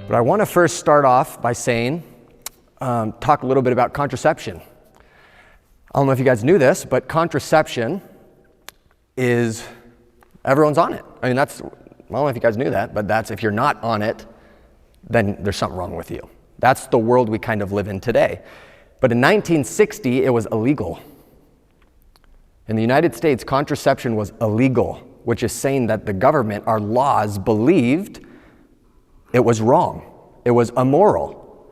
But I want to first start off by saying, talk a little bit about contraception. I don't know if you guys knew this, but contraception is, everyone's on it. I mean, I don't know if you guys knew that, but if you're not on it, then there's something wrong with you. That's the world we kind of live in today. But in 1960, it was illegal. In the United States, contraception was illegal, which is saying that the government, our laws, believed it was wrong. It was immoral.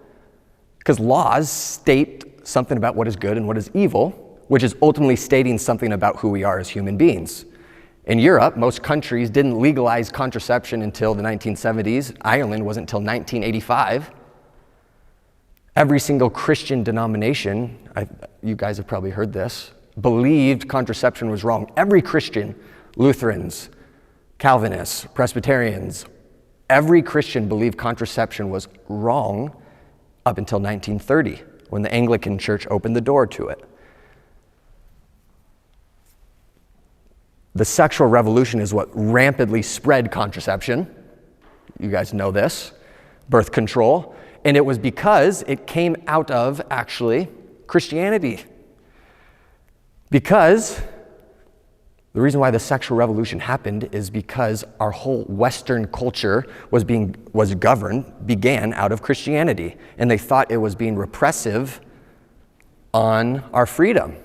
Because laws state something about what is good and what is evil, which is ultimately stating something about who we are as human beings. In Europe, most countries didn't legalize contraception until the 1970s. Ireland wasn't until 1985. Every single Christian denomination, you guys have probably heard this, believed contraception was wrong. Every Christian, Lutherans, Calvinists, Presbyterians, every Christian believed contraception was wrong up until 1930, when the Anglican Church opened the door to it. The sexual revolution is what rampantly spread contraception. You guys know this, birth control. And it was because it came out of, actually, Christianity. Because the reason why the sexual revolution happened is because our whole Western culture began out of Christianity. And they thought it was being repressive on our freedom.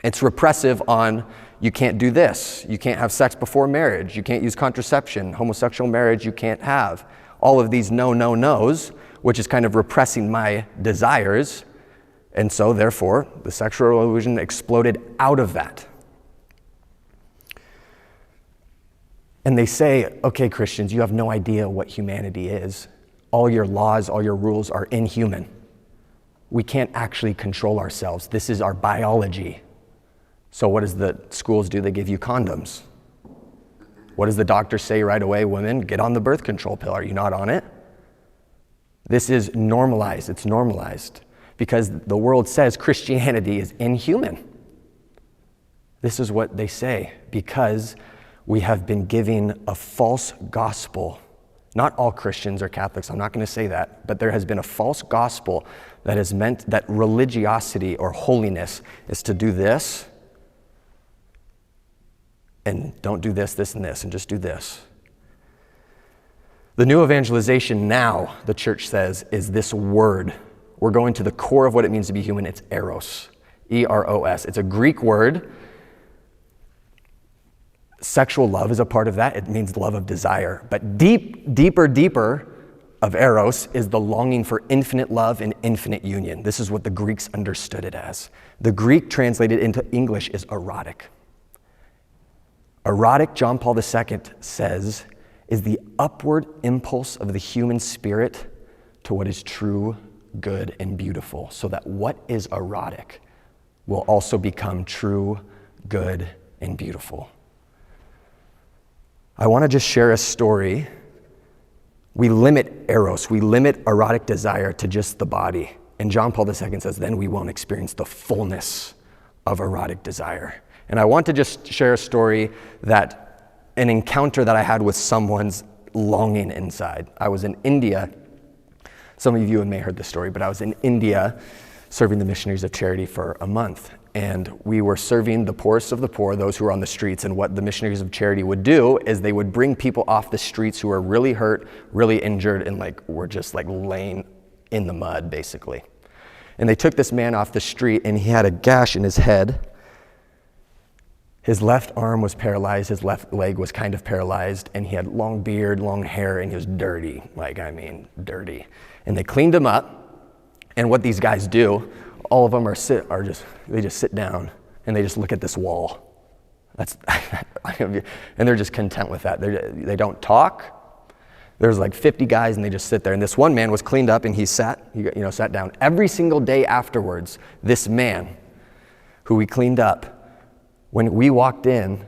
It's repressive on, you can't do this, you can't have sex before marriage, you can't use contraception, homosexual marriage you can't have. All of these no's, which is kind of repressing my desires. And so therefore, the sexual revolution exploded out of that. And they say, okay, Christians, you have no idea what humanity is. All your laws, all your rules are inhuman. We can't actually control ourselves. This is our biology. So what does the schools do? They give you condoms. What does the doctor say right away? Women, get on the birth control pill. Are you not on it? This is normalized. It's normalized because the world says Christianity is inhuman. This is what they say because we have been given a false gospel. Not all Christians are Catholics, I'm not going to say that, but there has been a false gospel that has meant that religiosity or holiness is to do this and don't do this, this, and this, and just do this. The new evangelization now, the church says, is this word. We're going to the core of what it means to be human. It's eros, E-R-O-S. It's a Greek word. Sexual love is a part of that. It means love of desire. But deeper of eros is the longing for infinite love and infinite union. This is what the Greeks understood it as. The Greek translated into English is erotic. Erotic, John Paul II says, is the upward impulse of the human spirit to what is true, good, and beautiful, so that what is erotic will also become true, good, and beautiful. I want to just share a story. We limit eros, we limit erotic desire to just the body. And John Paul II says, then we won't experience the fullness of erotic desire. And I want to just share a story an encounter that I had with someone's longing inside. I was in India. Some of you may have heard this story, but I was in India serving the missionaries of charity for a month. And we were serving the poorest of the poor, those who were on the streets. And what the missionaries of charity would do is they would bring people off the streets who were really hurt, really injured, and were just laying in the mud, basically. And they took this man off the street, and he had a gash in his head. His left arm was paralyzed, his left leg was kind of paralyzed, and he had long beard, long hair, and he was dirty, dirty. And they cleaned him up, and what these guys do, all of them they just sit down, and they just look at this wall. And they're just content with that. They don't talk. There's 50 guys, and they just sit there. And this one man was cleaned up, and he sat down. Every single day afterwards, this man, who we cleaned up, when we walked in,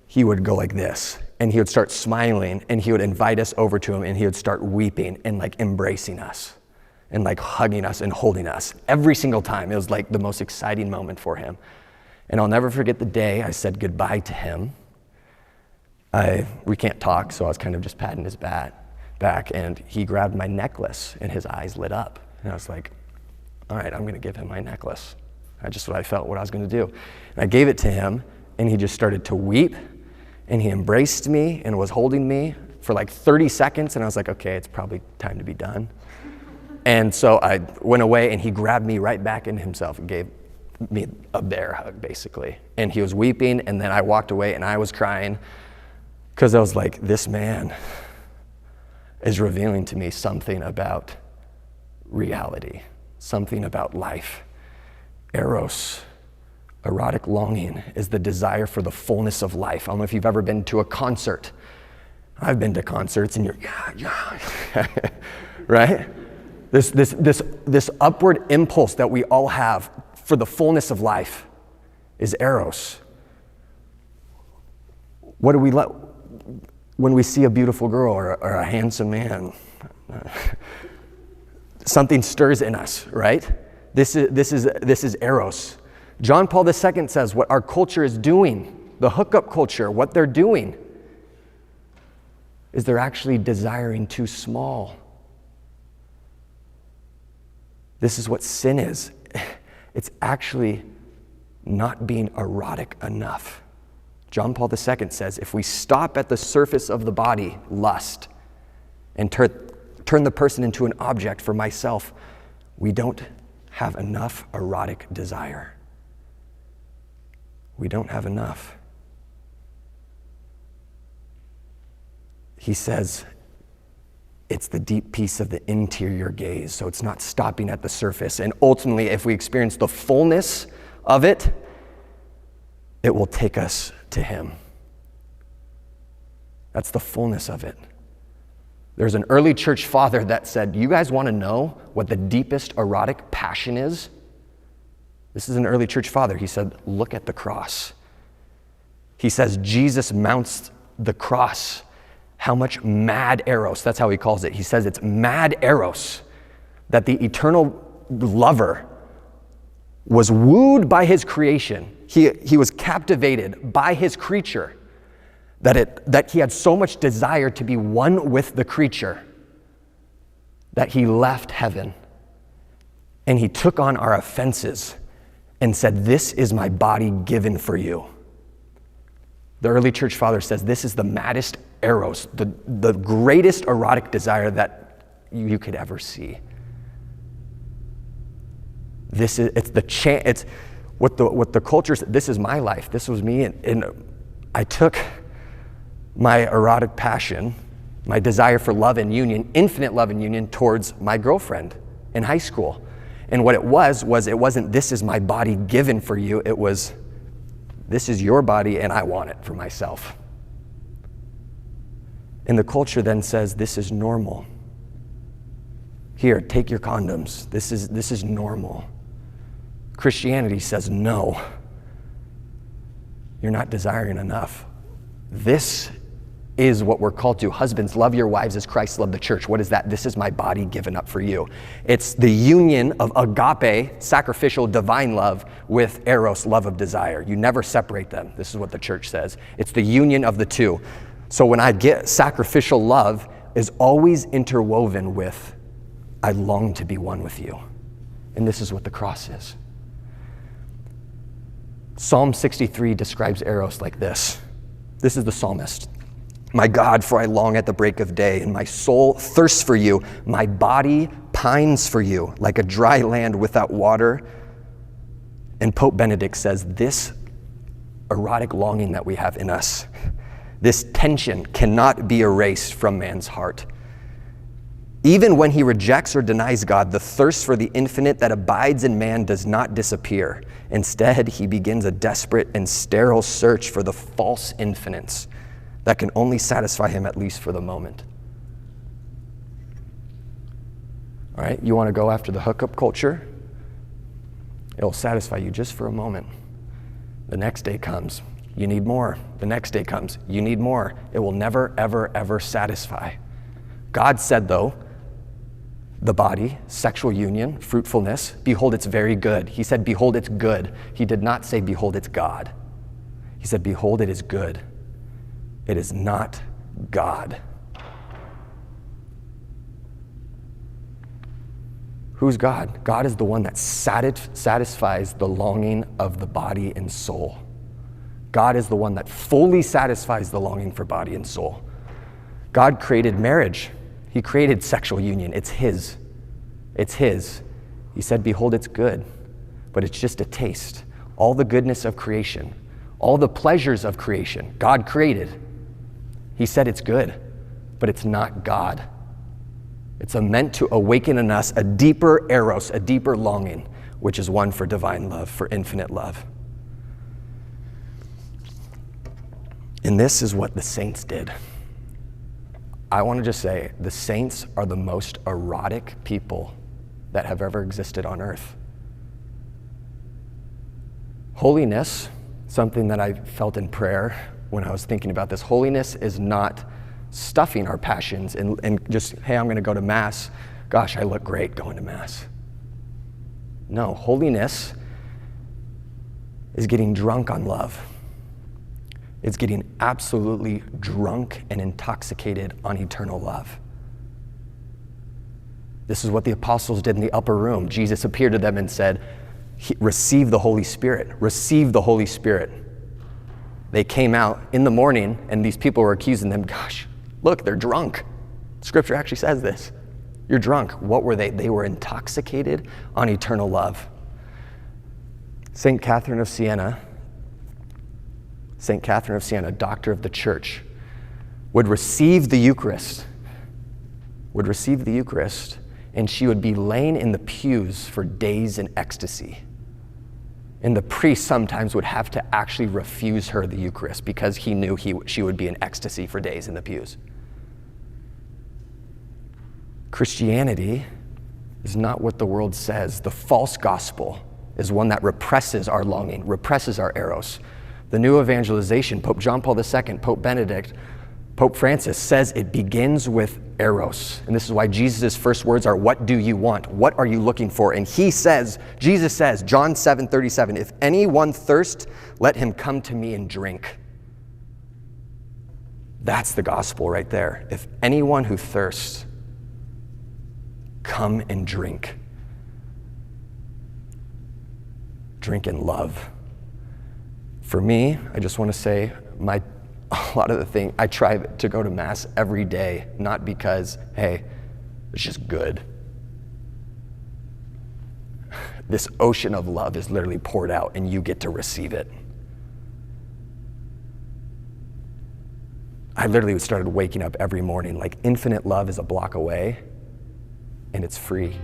he would go like this, and he would start smiling, and he would invite us over to him, and he would start weeping and embracing us and hugging us and holding us every single time. It was the most exciting moment for him. And I'll never forget the day I said goodbye to him. We can't talk, so I was kind of just patting his back. back, and he grabbed my necklace, and his eyes lit up. And I was like, all right, I'm gonna give him my necklace. That's just what I felt, what I was gonna do. And I gave it to him, and he just started to weep, and he embraced me and was holding me for like 30 seconds, and I was like, okay, it's probably time to be done. And so I went away, and he grabbed me right back into himself and gave me a bear hug, basically. And he was weeping, and then I walked away, and I was crying, because I was like, this man is revealing to me something about reality, something about life. Eros, erotic longing, is the desire for the fullness of life. I don't know if you've ever been to a concert. I've been to concerts, and you're, yeah, right? This upward impulse that we all have for the fullness of life is eros. What do we let when we see a beautiful girl or a handsome man? Something stirs in us, right? This is eros. John Paul II says what our culture is doing, the hookup culture, what they're doing is they're actually desiring too small. This is what sin is. It's actually not being erotic enough. John Paul II says if we stop at the surface of the body, lust, and turn the person into an object for myself, we don't have enough erotic desire. We don't have enough. He says it's the deep peace of the interior gaze, so it's not stopping at the surface. And ultimately, if we experience the fullness of it, it will take us to him. That's the fullness of it. There's an early church father that said, you guys want to know what the deepest erotic passion is? This is an early church father. He said, look at the cross. He says, Jesus mounts the cross. How much mad eros, that's how he calls it. He says it's mad eros, that the eternal lover was wooed by his creation. He was captivated by his creature, that he had so much desire to be one with the creature that he left heaven and he took on our offenses and said, this is my body given for you. The early church father says this is the maddest eros, the greatest erotic desire that you could ever see. It's what the culture says. This is my life. This was me, and I took my erotic passion, my desire for love and union, infinite love and union, towards my girlfriend in high school. And what it was it wasn't, this is my body given for you. It was, this is your body and I want it for myself. And the culture then says, this is normal. Here, take your condoms. This is normal. Christianity says, no, you're not desiring enough. This is what we're called to. Husbands, love your wives as Christ loved the church. What is that? This is my body given up for you. It's the union of agape, sacrificial, divine love, with eros, love of desire. You never separate them. This is what the church says. It's the union of the two. So when I get sacrificial love is always interwoven with, I long to be one with you. And this is what the cross is. Psalm 63 describes eros like this. This is the psalmist. My God, for I long at the break of day, and my soul thirsts for you. My body pines for you, like a dry land without water. And Pope Benedict says this erotic longing that we have in us, this tension cannot be erased from man's heart. Even when he rejects or denies God, the thirst for the infinite that abides in man does not disappear. Instead, he begins a desperate and sterile search for the false infinites that can only satisfy him, at least for the moment. All right, you want to go after the hookup culture? It'll satisfy you just for a moment. The next day comes, you need more. The next day comes, you need more. It will never, ever, ever satisfy. God said, though, the body, sexual union, fruitfulness, behold, it's very good. He said, behold, it's good. He did not say, behold, it's God. He said, behold, it is good. It is not God. Who's God? God is the one that satisfies the longing of the body and soul. God is the one that fully satisfies the longing for body and soul. God created marriage. He created sexual union. It's his. It's his. He said, behold, it's good, but it's just a taste. All the goodness of creation, all the pleasures of creation, God created. He said it's good, but it's not God. It's meant to awaken in us a deeper eros, a deeper longing, which is one for divine love, for infinite love. And this is what the saints did. I want to just say, the saints are the most erotic people that have ever existed on earth. Holiness, something that I felt in prayer when I was thinking about this, holiness is not stuffing our passions and just, hey, I'm going to go to Mass. Gosh, I look great going to Mass. No, holiness is getting drunk on love. It's getting absolutely drunk and intoxicated on eternal love. This is what the apostles did in the upper room. Jesus appeared to them and said, receive the Holy Spirit, receive the Holy Spirit. They came out in the morning and these people were accusing them, gosh, look, they're drunk. Scripture actually says this. You're drunk. What were they? They were intoxicated on eternal love. St. Catherine of Siena, doctor of the church, would receive the Eucharist, and she would be laying in the pews for days in ecstasy. And the priest sometimes would have to actually refuse her the Eucharist because he knew she would be in ecstasy for days in the pews. Christianity is not what the world says. The false gospel is one that represses our longing, represses our eros. The new evangelization, Pope John Paul II, Pope Benedict, Pope Francis says it begins with eros. And this is why Jesus' first words are, what do you want? What are you looking for? And Jesus says, John 7:37, if anyone thirst, let him come to me and drink. That's the gospel right there. If anyone who thirsts, come and drink. Drink in love. For me, I just want to say, a lot of the thing, I try to go to Mass every day, not because, hey, it's just good. This ocean of love is literally poured out and you get to receive it. I literally started waking up every morning like infinite love is a block away and it's free.